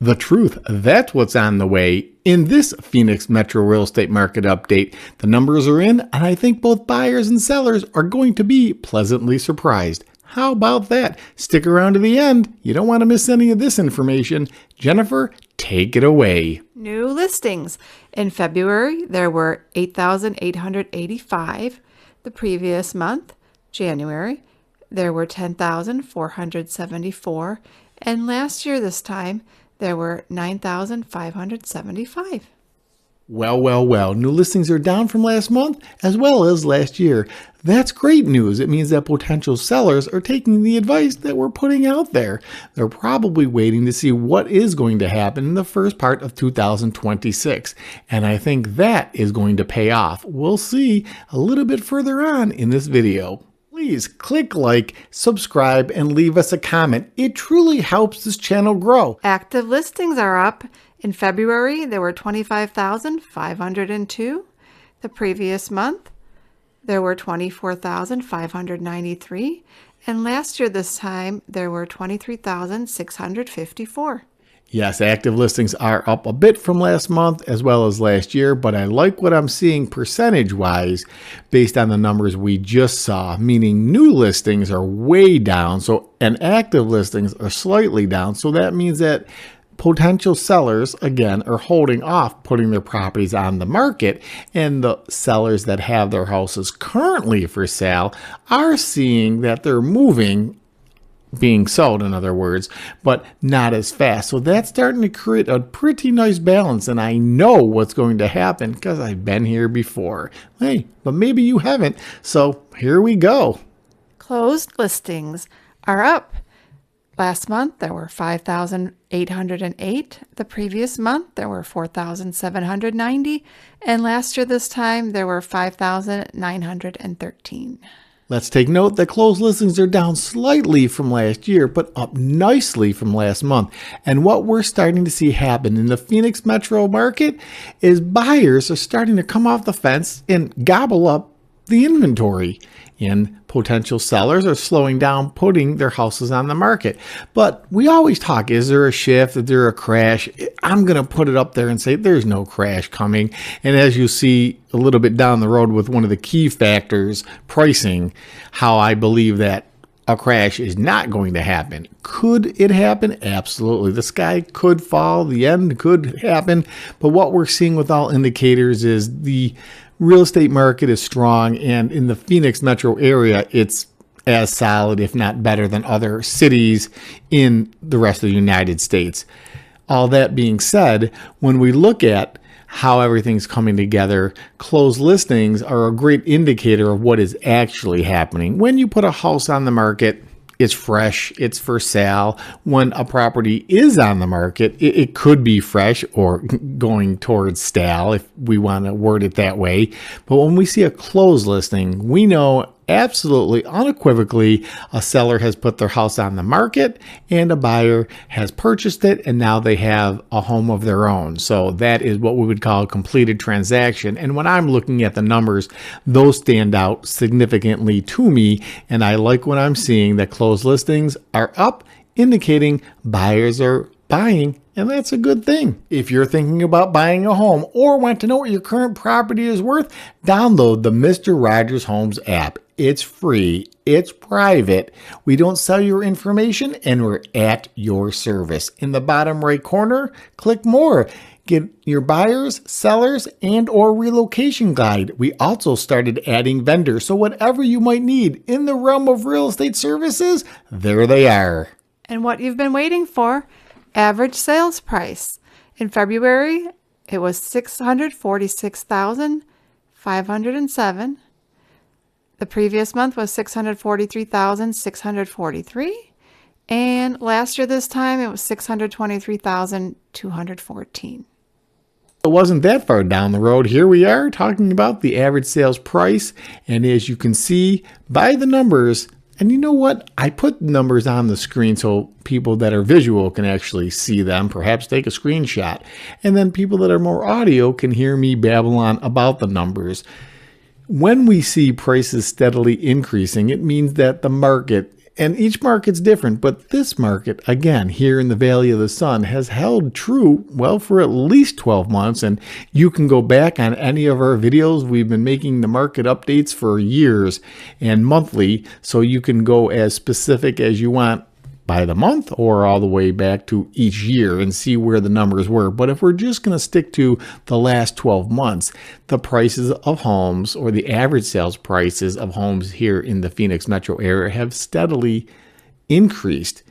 The truth, that's what's on the way. In this Phoenix Metro Real Estate Market Update, the numbers are in, and I think both buyers and sellers are going to be pleasantly surprised. How about that? Stick around to the end. You don't want to miss any of this information. Jennifer, take it away. New listings. In February, there were 8,885. The previous month, January, there were 10,474. And last year this time, there were 9,575. Well. New listings are down from last month as well as last year. That's great news. It means that potential sellers are taking the advice that we're putting out there. They're probably waiting to see what is going to happen in the first part of 2026. And I think that is going to pay off. We'll see a little bit further on in this video. Please click like, subscribe, and leave us a comment. It truly helps this channel grow. Active listings are up. In February, there were 25,502. The previous month, there were 24,593. And last year this time, there were 23,654. Yes, active listings are up a bit from last month as well as last year, but I like what I'm seeing percentage-wise based on the numbers we just saw, meaning new listings are way down, and active listings are slightly down. So that means that potential sellers, again, are holding off putting their properties on the market, and the sellers that have their houses currently for sale are seeing that they're moving, being sold, in other words, but not as fast. So that's starting to create a pretty nice balance, and I know what's going to happen because I've been here before. Hey, but maybe you haven't, so here we go. Closed listings are up. Last month, there were 5,808. The previous month, there were 4,790. And last year this time, there were 5,913. Let's take note that closed listings are down slightly from last year, but up nicely from last month. And what we're starting to see happen in the Phoenix metro market is buyers are starting to come off the fence and gobble up the inventory. And potential sellers are slowing down putting their houses on the market. But we always talk, is there a shift? Is there a crash? I'm going to put it up there and say there's no crash coming. And as you see a little bit down the road with one of the key factors, pricing, how I believe that a crash is not going to happen. Could it happen? Absolutely. The sky could fall. The end could happen. But what we're seeing with all indicators is the real estate market is strong, and in the Phoenix metro area, it's as solid, if not better, than other cities in the rest of the United States. All that being said, when we look at how everything's coming together, closed listings are a great indicator of what is actually happening. When you put a house on the market, it's fresh, it's for sale. When a property is on the market, it could be fresh or going towards stale, if we want to word it that way. But when we see a closed listing, we know absolutely, unequivocally, a seller has put their house on the market and a buyer has purchased it, and now they have a home of their own. So that is what we would call a completed transaction. And when I'm looking at the numbers, those stand out significantly to me, and I like what I'm seeing, that closed listings are up, indicating buyers are buying, and that's a good thing. If you're thinking about buying a home or want to know what your current property is worth, download the Mr. Rogers Homes app. It's free, it's private, we don't sell your information, and we're at your service. In the bottom right corner, click more. Get your buyers, sellers, and or relocation guide. We also started adding vendors, so whatever you might need in the realm of real estate services, there they are. And what you've been waiting for, average sales price. In February, it was $646,507. The previous month was $643,643. And last year this time, it was $623,214. It wasn't that far down the road. Here we are talking about the average sales price. And as you can see by the numbers, and you know what? I put numbers on the screen so people that are visual can actually see them, perhaps take a screenshot. And then people that are more audio can hear me babble on about the numbers. When we see prices steadily increasing, it means that the market And each market's different, but this market, again, here in the Valley of the Sun, has held true, well, for at least 12 months. And you can go back on any of our videos. We've been making the market updates for years and monthly, so you can go as specific as you want by the month or all the way back to each year and see where the numbers were. But if we're just going to stick to the last 12 months, the prices of homes, or the average sales prices of homes here in the Phoenix metro area, have steadily increased,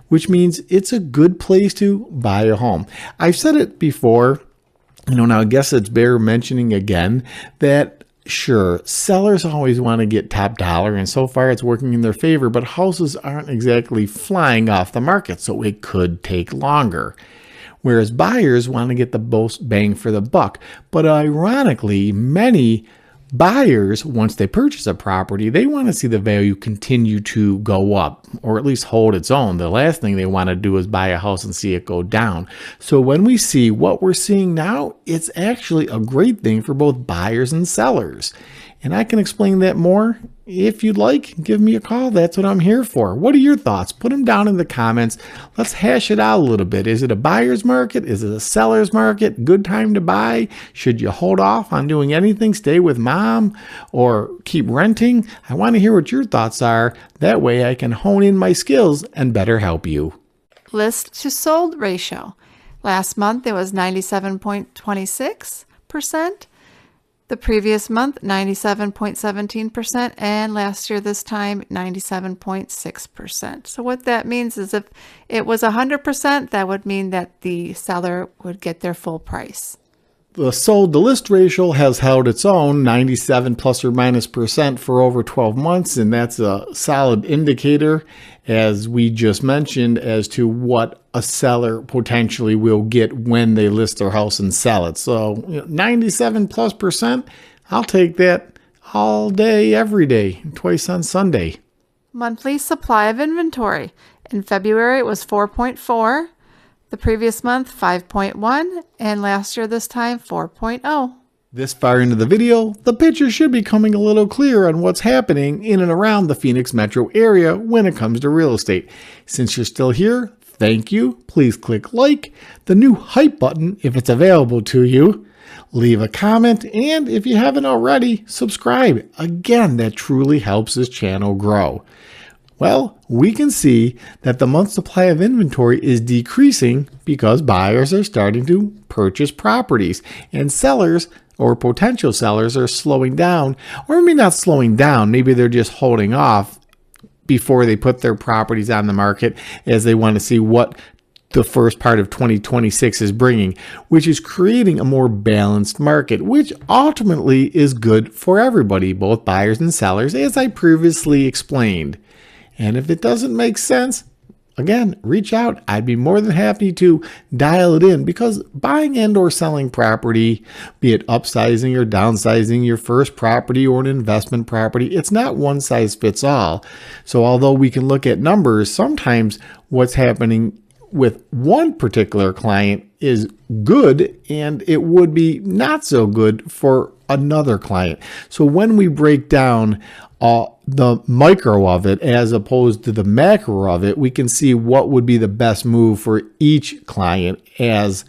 which means it's a good place to buy a home. I've said it before, now I guess it's bear mentioning again that sure, sellers always want to get top dollar, and so far it's working in their favor, but houses aren't exactly flying off the market, so it could take longer. Whereas buyers want to get the most bang for the buck. But ironically, many buyers, once they purchase a property, they want to see the value continue to go up, or at least hold its own. The last thing they want to do is buy a house and see it go down. So when we see what we're seeing now, it's actually a great thing for both buyers and sellers. And I can explain that more. If you'd like, give me a call. That's what I'm here for. What are your thoughts? Put them down in the comments. Let's hash it out a little bit. Is it a buyer's market? Is it a seller's market? Good time to buy? Should you hold off on doing anything? Stay with mom or keep renting? I want to hear what your thoughts are. That way I can hone in my skills and better help you. List to sold ratio. Last month it was 97.26%. The previous month, 97.17%, and last year this time, 97.6%. So what that means is if it was 100%, that would mean that the seller would get their full price. The sold to list ratio has held its own, 97 plus or minus percent, for over 12 months, and that's a solid indicator, as we just mentioned, as to what a seller potentially will get when they list their house and sell it. So 97 plus percent, I'll take that all day, every day, twice on Sunday. Monthly supply of inventory. In February, it was 4.4. The previous month, 5.1, and last year this time, 4.0. This far into the video, the picture should be coming a little clearer on what's happening in and around the Phoenix metro area when it comes to real estate. Since you're still here, thank you. Please click like, the new hype button if it's available to you. Leave a comment, and if you haven't already, subscribe. Again, that truly helps this channel grow. Well, we can see that the month supply of inventory is decreasing because buyers are starting to purchase properties, and sellers or potential sellers are slowing down, or maybe not slowing down, maybe they're just holding off before they put their properties on the market, as they want to see what the first part of 2026 is bringing, which is creating a more balanced market, which ultimately is good for everybody, both buyers and sellers, as I previously explained. And if it doesn't make sense, again, reach out. I'd be more than happy to dial it in, because buying and or selling property, be it upsizing or downsizing your first property or an investment property, it's not one size fits all. So although we can look at numbers, sometimes what's happening with one particular client is good and it would be not so good for another client. So when we break down the micro of it as opposed to the macro of it, we can see what would be the best move for each client as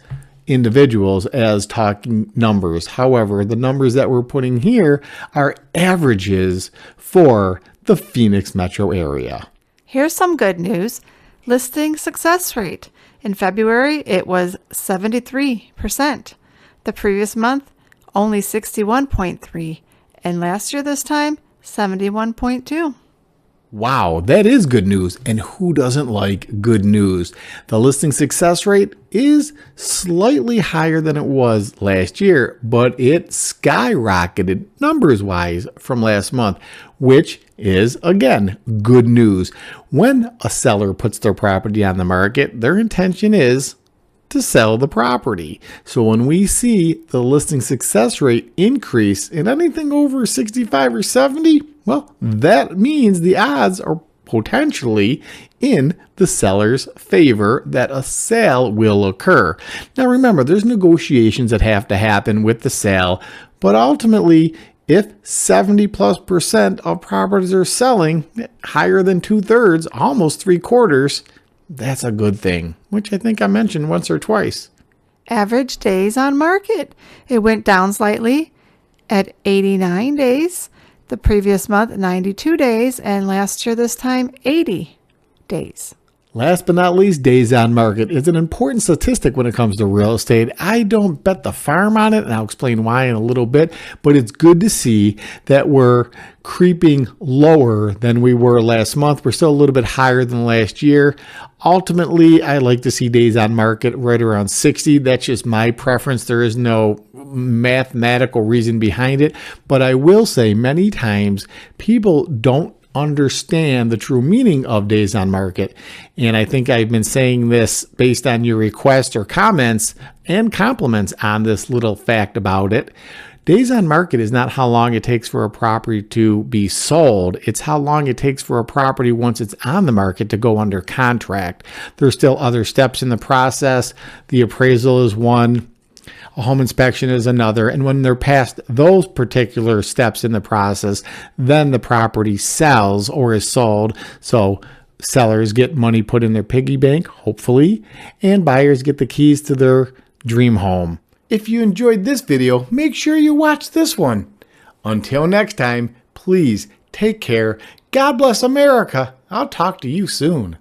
individuals, as talking numbers. However, the numbers that we're putting here are averages for the Phoenix metro area. Here's some good news. Listing success rate. In February, it was 73%. The previous month, only 61.3%. And last year this time, 71.2%. Wow, that is good news. And who doesn't like good news? The listing success rate is slightly higher than it was last year, but it skyrocketed numbers-wise from last month, which is, again, good news. When a seller puts their property on the market, their intention is to sell the property. So when we see the listing success rate increase in anything over 65 or 70, well, that means the odds are potentially in the seller's favor that a sale will occur. Now remember, there's negotiations that have to happen with the sale, but ultimately, If 70+% of properties are selling higher than 2/3, almost 3/4, that's a good thing, which I think I mentioned once or twice. Average days on market. It went down slightly at 89 days. The previous month, 92 days. And last year, this time, 80 days. Last but not least, days on market is an important statistic when it comes to real estate. I don't bet the farm on it, and I'll explain why in a little bit, but it's good to see that we're creeping lower than we were last month. We're still a little bit higher than last year. Ultimately, I like to see days on market right around 60. That's just my preference. There is no mathematical reason behind it, but I will say many times people don't understand the true meaning of days on market. And I think I've been saying this based on your requests or comments and compliments on this little fact about it. Days on market is not how long it takes for a property to be sold. It's how long it takes for a property once it's on the market to go under contract. There's still other steps in the process. The appraisal is one. A home inspection is another. And when they're past those particular steps in the process, then the property sells or is sold. So sellers get money put in their piggy bank, hopefully, and buyers get the keys to their dream home. If you enjoyed this video, make sure you watch this one. Until next time, please take care. God bless America. I'll talk to you soon.